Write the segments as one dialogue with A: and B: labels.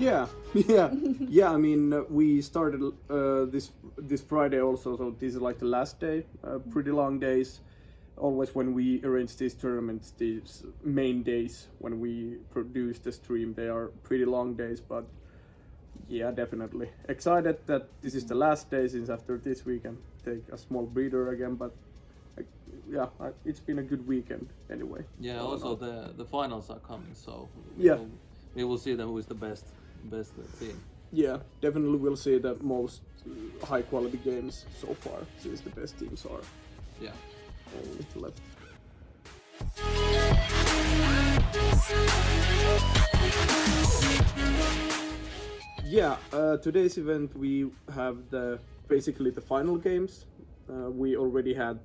A: Yeah, yeah, yeah. I mean, we started this Friday also, so this is like the last day. Pretty long days. Always when we arrange these tournaments, these main days when we produce the stream, they are pretty long days. But yeah, definitely excited that this is the last day, since after this we can take a small breather again. But yeah, it's been a good weekend anyway.
B: Yeah, also the finals are coming, so
A: Yeah.
B: we will see who is the best team.
A: Yeah, definitely we'll see the most high quality games so far, since the best teams are
B: Yeah.
A: only left. Yeah, today's event we have basically the final games. We already had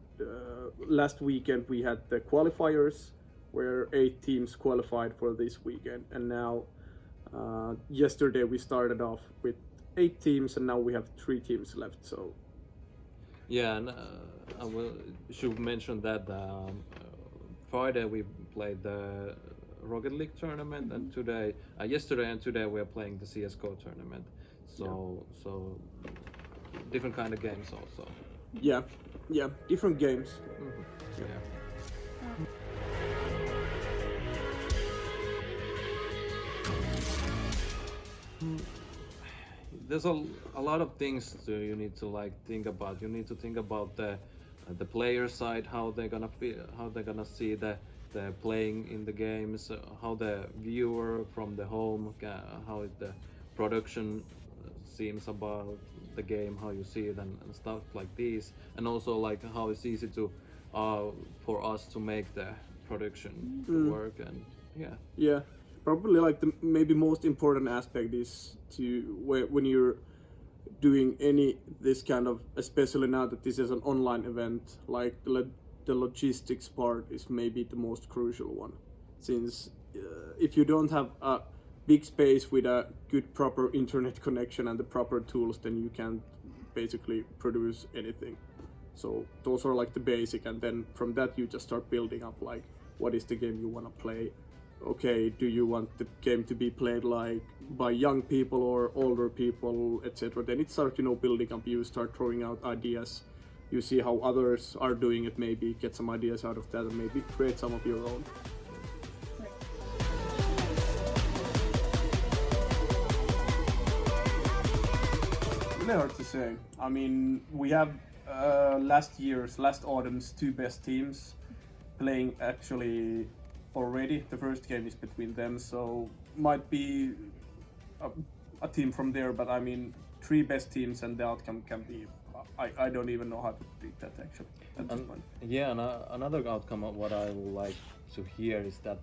A: last weekend we had the qualifiers where 8 teams qualified for this weekend, and now yesterday we started off with 8 teams, and now we have 3 teams left. So
B: yeah, and should mention that Friday we played the Rocket League tournament, and yesterday and today we are playing the CS:GO tournament. So different kind of games also.
A: yeah, different games.
B: Mm-hmm. Yeah. There's a lot of things you need to think about. You need to think about the player side, how they're gonna feel, how they're gonna see the playing in the games, how the viewer from the home, how the production seems about the game, how you see it, and stuff like this, and also like how it's easy to for us to make the production work, and
A: Yeah, probably like the maybe most important aspect is to when you're doing this kind of, especially now that this is an online event, like the logistics part is maybe the most crucial one, since if you don't have a big space with a good proper internet connection and the proper tools, then you can't basically produce anything. So those are like the basic, and then from that you just start building up like what is the game you want to play. Okay, do you want the game to be played like by young people or older people, etc. Then it starts, building up. You start throwing out ideas. You see how others are doing it, maybe get some ideas out of that, and maybe create some of your own. Really hard to say. I mean, we have last autumn's 2 best teams playing actually already. The first game is between them, so might be a team from there, but I mean 3 best teams and the outcome can be, I don't even know how to predict that actually at this point.
B: Yeah, and another outcome of what I would like to hear is that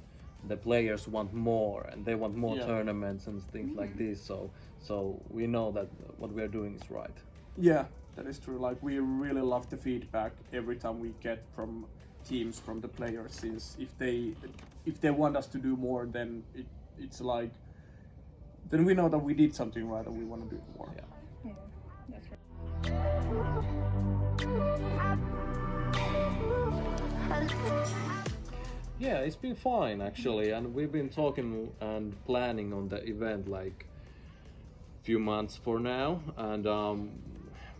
B: the players want more, and they want more tournaments and things like this, so we know that what we're doing is right.
A: Yeah, that is true. Like, we really love the feedback every time we get from teams, from the players, since if they want us to do more, then it's like, then we know that we did something right and we want to do more.
C: Yeah, that's right.
B: Yeah, it's been fine actually, and we've been talking and planning on the event like few months for now, and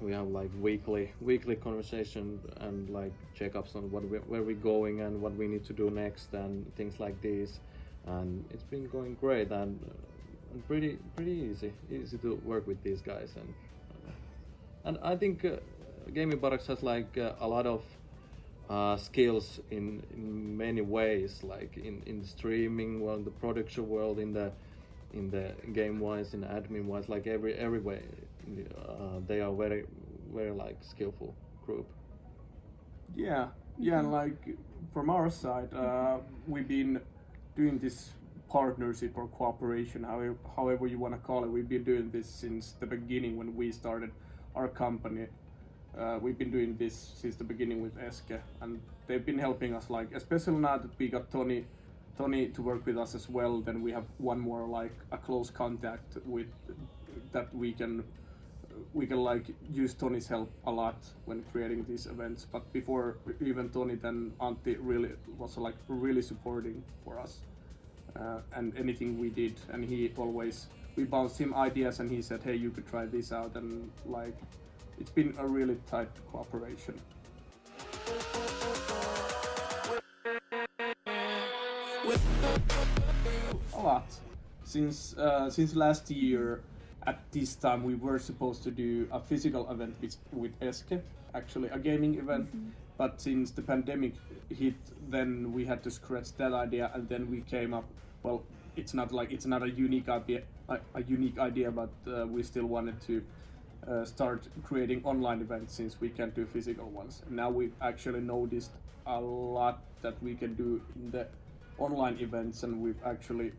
B: we have like weekly conversation and like checkups on where we're going and what we need to do next and things like this, and it's been going great and pretty easy to work with these guys, and I think Gaming Barracks has like a lot of skills in many ways, like in the streaming world, the production world, in the game wise, in the admin wise, like every way they are very like skillful group.
A: Yeah, and like from our side, we've been doing this partnership or cooperation, however you want to call it. We've been doing this since the beginning when we started our company. We've been doing this since the beginning with ESGE, and they've been helping us, like, especially now that we got Toni to work with us as well. Then we have one more like a close contact with that we can like use Toni's help a lot when creating these events. But before even Toni, then Antti really was like really supporting for us and anything we did, and we bounced him ideas, and he said, hey, you could try this out, and like it's been a really tight cooperation. A lot. Since last year at this time we were supposed to do a physical event with ESGE, actually a gaming event, but since the pandemic hit, then we had to scratch that idea, and then we came up, well, it's not a unique idea, but we still wanted to start creating online events since we can't do physical ones. And now we've actually noticed a lot that we can do in the online events, and we've actually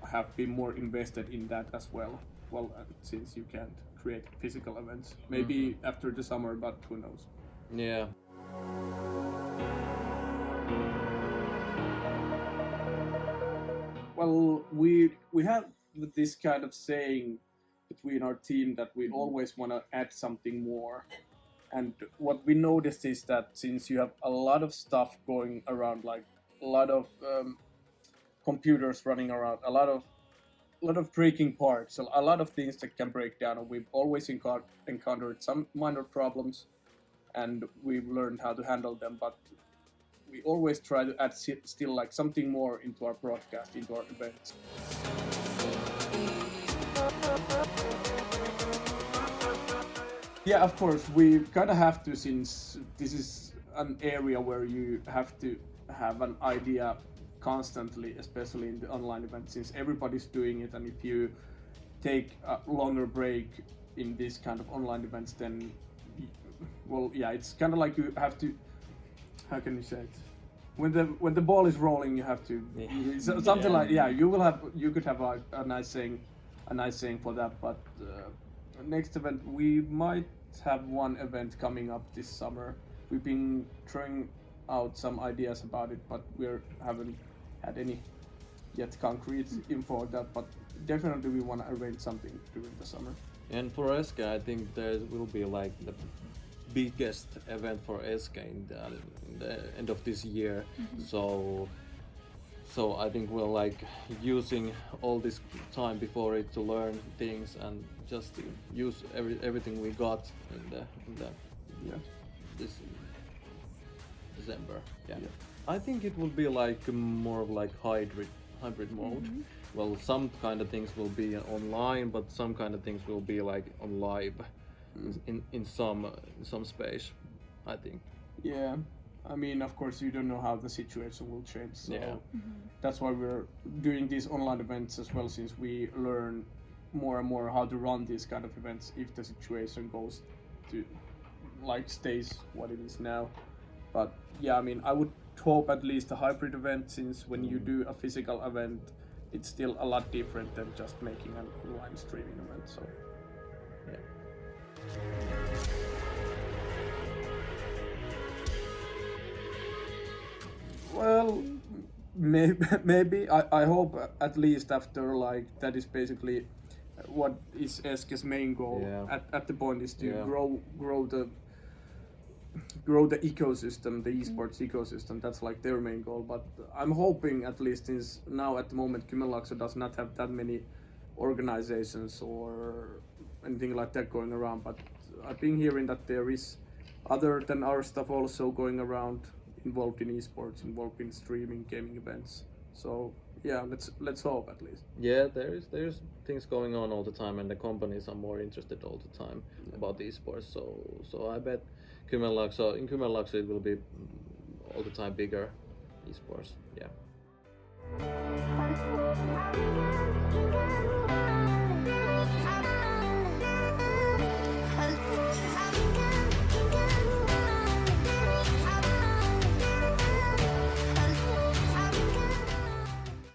A: have been more invested in that as well. Well, since you can't create physical events, maybe after the summer, but who knows?
B: Yeah.
A: Well, we have this kind of saying between our team that we always want to add something more. And what we noticed is that since you have a lot of stuff going around, like a lot of computers running around, a lot of breaking parts, a lot of things that can break down, and we've always encountered some minor problems, and we've learned how to handle them, but we always try to add still like something more into our broadcast, into our events. Yeah, of course, we kind of have to, since this is an area where you have to have an idea constantly, especially in the online event, since everybody's doing it, and if you take a longer break in this kind of online events, then, well, yeah, it's kind of like you have to, how can you say it? When the ball is rolling, you have to something like you could have a nice saying for that. But next event we might have one event coming up this summer. We've been trying out some ideas about it, but we haven't had any yet concrete info on that. But definitely we want to arrange something during the summer.
B: And for ESGE, I think there will be like the biggest event for ESGE in the end of this year. So I think we're like using all this time before it to learn things and just to use everything we got in the this December. Yeah. I think it will be like more of like hybrid mode. Well, some kind of things will be online, but some kind of things will be like on live in some space, I think.
A: Yeah, I mean, of course, you don't know how the situation will change. So that's why we're doing these online events as well, since we learn more and more how to run these kind of events if the situation goes to like stays what it is now. But yeah, I mean, I would hope at least a hybrid event, since when you do a physical event, it's still a lot different than just making an online streaming event. So yeah. Well, maybe I hope at least after like that is basically what is ESGE's main goal at the point is to grow the ecosystem, the esports ecosystem. That's like their main goal. But I'm hoping, at least since now at the moment Kymenlaakso does not have that many organizations or anything like that going around, but I've been hearing that there is other than our stuff also going around, involved in esports, involved in streaming, gaming events. So yeah, let's hope at least.
B: Yeah, there's things going on all the time, and the companies are more interested all the time about esports. So I bet in Kymenlaakso it will be all the time bigger esports. Yeah.